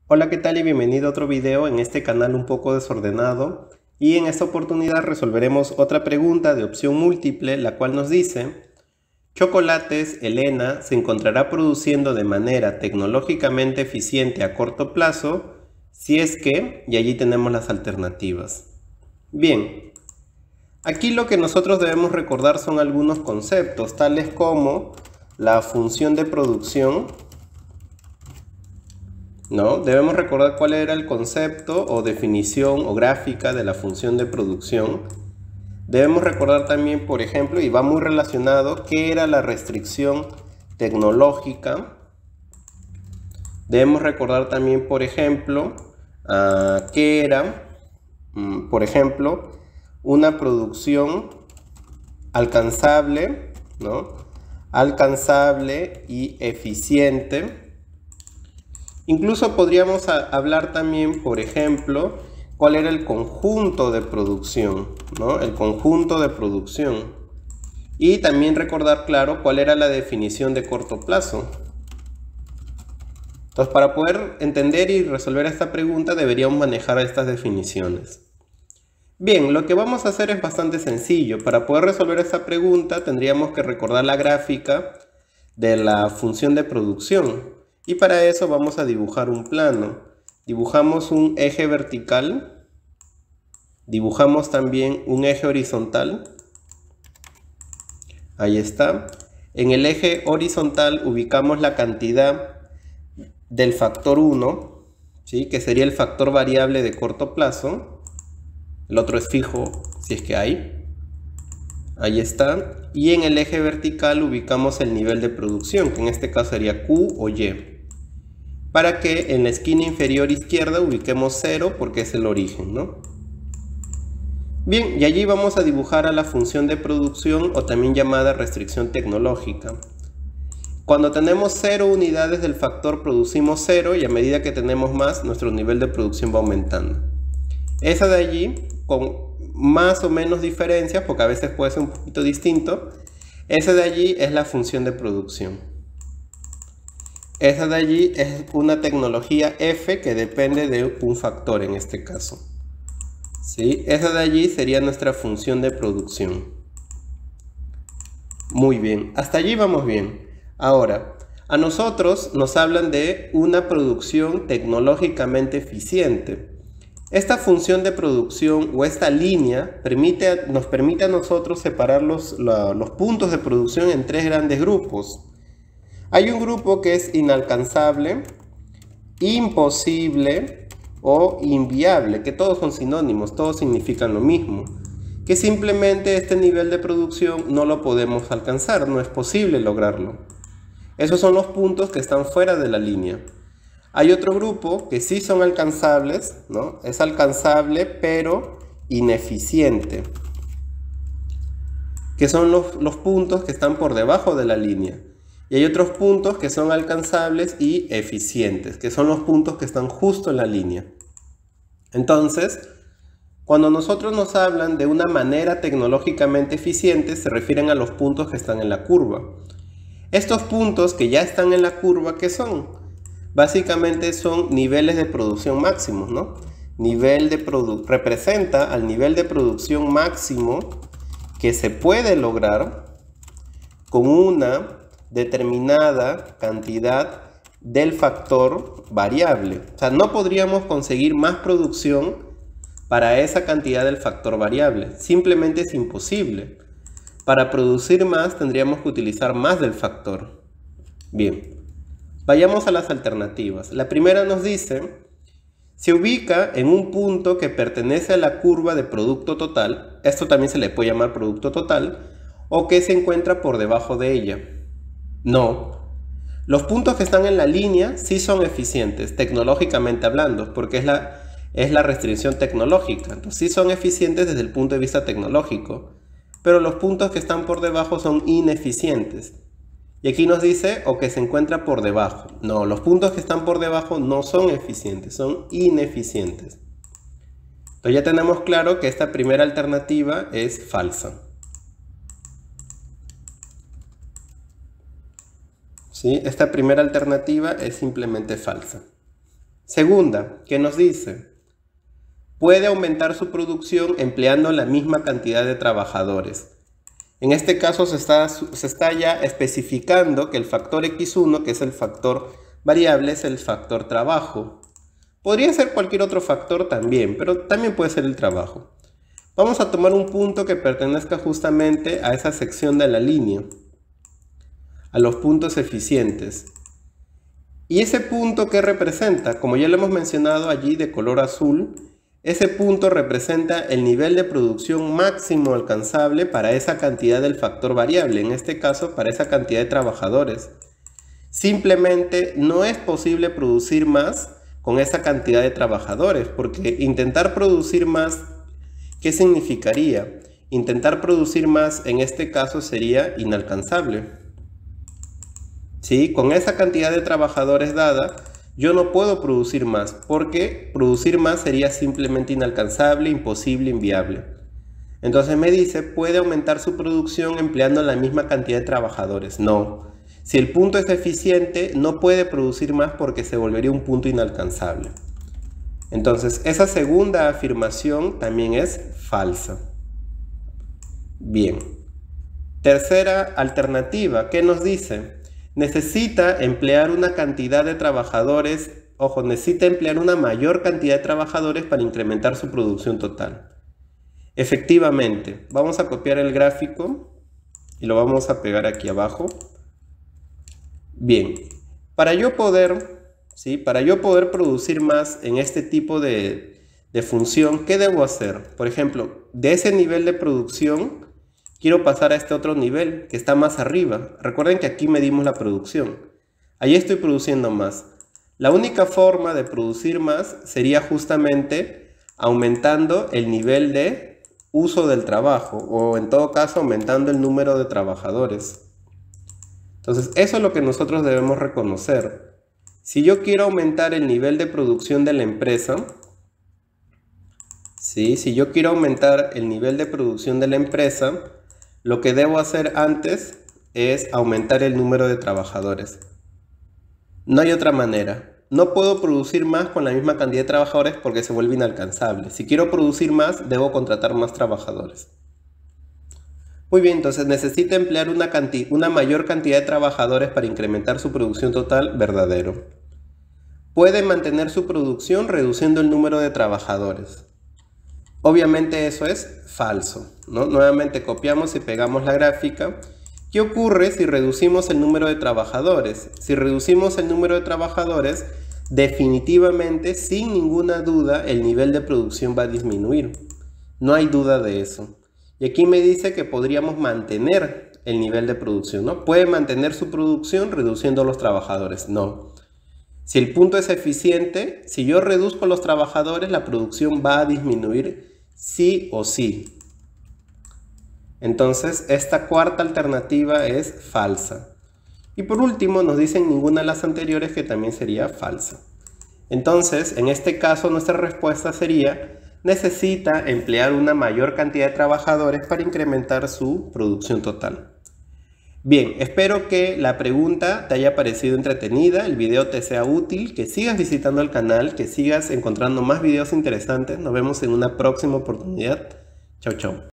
Hola, ¿qué tal? Y bienvenido a otro video en este canal un poco desordenado. Y en esta oportunidad resolveremos otra pregunta de opción múltiple, la cual nos dice: Chocolates Elena se encontrará produciendo de manera tecnológicamente eficiente a corto plazo si es que, y allí tenemos las alternativas. Bien, aquí lo que nosotros debemos recordar son algunos conceptos, tales como la función de producción, ¿no? Debemos recordar cuál era el concepto o definición o gráfica de la función de producción. Debemos recordar también, por ejemplo, y va muy relacionado, qué era la restricción tecnológica. Debemos recordar también, por ejemplo, qué era, por ejemplo, una producción alcanzable, ¿no? Alcanzable y eficiente. Incluso podríamos hablar también, por ejemplo, cuál era el conjunto de producción, ¿no? El conjunto de producción. Y también recordar, claro, cuál era la definición de corto plazo. Entonces, para poder entender y resolver esta pregunta, deberíamos manejar estas definiciones. Bien, lo que vamos a hacer es bastante sencillo. Para poder resolver esta pregunta, tendríamos que recordar la gráfica de la función de producción. Y para eso vamos a dibujar un plano. Dibujamos un eje vertical. Dibujamos también un eje horizontal. Ahí está. En el eje horizontal ubicamos la cantidad del factor 1, ¿sí? Que sería el factor variable de corto plazo. El otro es fijo, si es que hay. Ahí está. Y en el eje vertical ubicamos el nivel de producción, que en este caso sería Q o Y. Para que en la esquina inferior izquierda ubiquemos 0 porque es el origen, ¿no? Bien, y allí vamos a dibujar a la función de producción, o también llamada restricción tecnológica. Cuando tenemos 0 unidades del factor, producimos 0, y a medida que tenemos más, nuestro nivel de producción va aumentando. Esa de allí, con más o menos diferencias, porque a veces puede ser un poquito distinto, esa de allí es la función de producción. Esa de allí es una tecnología F que depende de un factor en este caso. ¿Sí? Esa de allí sería nuestra función de producción. Muy bien, hasta allí vamos bien. Ahora, a nosotros nos hablan de una producción tecnológicamente eficiente. Esta función de producción o esta línea nos permite a nosotros separar los puntos de producción en tres grandes grupos. Hay un grupo que es inalcanzable, imposible o inviable, que todos son sinónimos, todos significan lo mismo. Que simplemente este nivel de producción no lo podemos alcanzar, no es posible lograrlo. Esos son los puntos que están fuera de la línea. Hay otro grupo que sí son alcanzables, ¿no? Es alcanzable pero ineficiente, que son los puntos que están por debajo de la línea. Y hay otros puntos que son alcanzables y eficientes, que son los puntos que están justo en la línea. Entonces, cuando nosotros nos hablan de una manera tecnológicamente eficiente, se refieren a los puntos que están en la curva. Estos puntos que ya están en la curva, ¿qué son? Básicamente son niveles de producción máximos, ¿no? Representa al nivel de producción máximo que se puede lograr con una determinada cantidad del factor variable. O sea, no podríamos conseguir más producción para esa cantidad del factor variable. Simplemente es imposible. Para producir más tendríamos que utilizar más del factor. Bien, vayamos a las alternativas. La primera nos dice: se ubica en un punto que pertenece a la curva de producto total, esto también se le puede llamar producto total, o que se encuentra por debajo de ella. No. Los puntos que están en la línea sí son eficientes, tecnológicamente hablando, porque es la restricción tecnológica. Entonces sí son eficientes desde el punto de vista tecnológico, pero los puntos que están por debajo son ineficientes. Y aquí nos dice o que se encuentra por debajo. No, los puntos que están por debajo no son eficientes, son ineficientes. Entonces ya tenemos claro que esta primera alternativa es falsa. ¿Sí? Esta primera alternativa es simplemente falsa. Segunda, ¿qué nos dice? Puede aumentar su producción empleando la misma cantidad de trabajadores. En este caso se está ya especificando que el factor X1, que es el factor variable, es el factor trabajo. Podría ser cualquier otro factor también, pero también puede ser el trabajo. Vamos a tomar un punto que pertenezca justamente a esa sección de la línea, a los puntos eficientes. ¿Y ese punto qué representa? Como ya lo hemos mencionado allí de color azul, ese punto representa el nivel de producción máximo alcanzable para esa cantidad del factor variable, en este caso para esa cantidad de trabajadores. Simplemente no es posible producir más con esa cantidad de trabajadores, porque intentar producir más, ¿qué significaría? Intentar producir más en este caso sería inalcanzable. ¿Sí? Con esa cantidad de trabajadores dada, yo no puedo producir más, porque producir más sería simplemente inalcanzable, imposible, inviable. Entonces me dice, puede aumentar su producción empleando la misma cantidad de trabajadores. No. Si el punto es eficiente, no puede producir más porque se volvería un punto inalcanzable. Entonces, esa segunda afirmación también es falsa. Bien. Tercera alternativa, ¿qué nos dice? Necesita emplear una cantidad de trabajadores, ojo, necesita emplear una mayor cantidad de trabajadores para incrementar su producción total. Efectivamente, vamos a copiar el gráfico y lo vamos a pegar aquí abajo. Bien, para yo poder producir más en este tipo de función, ¿qué debo hacer? Por ejemplo, de ese nivel de producción, quiero pasar a este otro nivel que está más arriba. Recuerden que aquí medimos la producción. Ahí estoy produciendo más. La única forma de producir más sería justamente aumentando el nivel de uso del trabajo, o en todo caso aumentando el número de trabajadores. Entonces eso es lo que nosotros debemos reconocer. Si yo quiero aumentar el nivel de producción de la empresa, si yo quiero aumentar el nivel de producción de la empresa, lo que debo hacer antes es aumentar el número de trabajadores. No hay otra manera. No puedo producir más con la misma cantidad de trabajadores porque se vuelve inalcanzable. Si quiero producir más, debo contratar más trabajadores. Muy bien, entonces necesita emplear una mayor cantidad de trabajadores para incrementar su producción total, verdadero. Puede mantener su producción reduciendo el número de trabajadores. Obviamente eso es falso, ¿no? Nuevamente copiamos y pegamos la gráfica. ¿Qué ocurre si reducimos el número de trabajadores? Si reducimos el número de trabajadores, definitivamente, sin ninguna duda, el nivel de producción va a disminuir. No hay duda de eso. Y aquí me dice que podríamos mantener el nivel de producción, ¿no? Puede mantener su producción reduciendo los trabajadores. No. Si el punto es eficiente, si yo reduzco los trabajadores, la producción va a disminuir sí o sí. Entonces, esta cuarta alternativa es falsa. Y por último, nos dicen ninguna de las anteriores, que también sería falsa. Entonces, en este caso, nuestra respuesta sería: necesita emplear una mayor cantidad de trabajadores para incrementar su producción total. Bien, espero que la pregunta te haya parecido entretenida, el video te sea útil, que sigas visitando el canal, que sigas encontrando más videos interesantes. Nos vemos en una próxima oportunidad. Chau, chau.